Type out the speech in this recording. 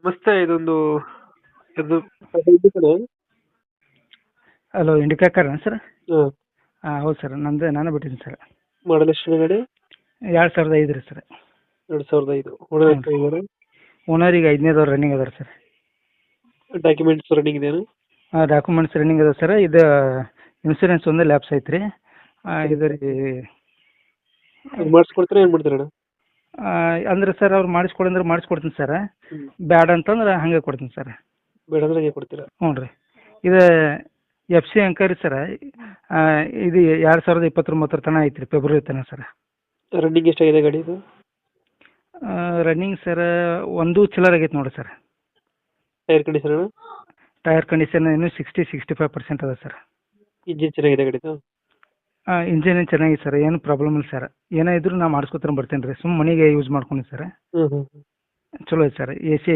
ನಮಸ್ತೆ, ಇದೊಂದು ಇದು ಇದು ಕಡೆ. ಹಲೋ, ಇಂಡಿಕಾ ಕಾರಾ ಸರ್? ಹಾಂ, ಹಾಂ ಹೌದು ಸರ್, ನಾನೇ ಬಿಟ್ಟಿದ್ದೀನಿ ಸರ್. ಮಾಡಲ್ ಎಷ್ಟು ಗಾಡಿ? 2005 ರೀ ಸರ್. 2005. ಓನರ್ ಹ್ಞೂ. ಎಷ್ಟಾಗಿದ್ದಾರೆ? ಓನರಿಗೆ 5ನೇದವ್ರು ರನ್ನಿಂಗ್ ಅದಾರೆ ಸರ್. ಡಾಕ್ಯುಮೆಂಟ್ಸ್ ರನ್ನಿಂಗ್ ಇದೆಯಾ? ಡಾಕ್ಯುಮೆಂಟ್ಸ್ ರನ್ನಿಂಗ್ ಅದಾವೆ ಸರ್. ಇದು ಇನ್ಸೂರೆನ್ಸ್ ಒಂದು ಲ್ಯಾಪ್ಸ್ ಐತೆ ರೀ. ಇದು ರೀ ಮಾಡಿಸ್ಕೊಡ್ತೀರಾ, ಏನು ಮಾಡ್ತೀರಣ್ಣ? ಅಂದ್ರೆ ಸರ್ ಅವ್ರು ಮಾಡಿಸ್ಕೊಡಂದ್ರೆ ಮಾಡಿಸ್ಕೊಡ್ತೀನಿ ಸರ್. ಬ್ಯಾಡ ಅಂತಂದ್ರೆ ಹಾಗೆ ಕೊಡ್ತೀನಿ ಸರ್. ಬೇಡ ಅಂದ್ರೆ ಹೇಗೆ ಕೊಡ್ತೀರಾ? ಹ್ಞೂ ರೀ. ಇದು FC ಅಂಕರಿ ಸರ್. ಇದು 2029 ತನಕ ಐತೆ ರೀ, ಫೆಬ್ರವರಿ ತನಕ ಸರ್. ರನ್ನಿಂಗ್ ಎಷ್ಟಾಗಿದೆ ಗಾಡಿ ಇದು? ರನ್ನಿಂಗ್ ಸರ್ ಒಂದು ಚಿಲ್ಲರ್ ಆಗೈತೆ ನೋಡಿ ಸರ್. ಟೈರ್ ಕಂಡೀಷನ್ ಅಣ್ಣ? ಟೈರ್ ಕಂಡೀಷನ್ ಇನ್ನೂ 60-65% ಅದ ಸರ್. ಇಂಜಿನ್ ಚೆನ್ನಾಗಿದೆ ಗಾಡಿದು? ಇಂಜಿನ್ ಚೆನ್ನಾಗಿದೆ ಸರ್, ಏನು ಪ್ರಾಬ್ಲಮ್ ಇಲ್ಲ ಸರ್. ಏನೇ ಇದ್ರೂ ನಾ ಮಾಡಿಸ್ಕೊತಾರೆ ಬರ್ತೀನಿ ರೀ. ಸುಮ್ಮನೆ ಮನೆಗೆ ಯೂಸ್ ಮಾಡ್ಕೊಂಡು ಸರ್. ಹ್ಞೂ ಹ್ಞೂ ಚಲೋ ಐತೆ ಸರ್. AC ಐತೆ.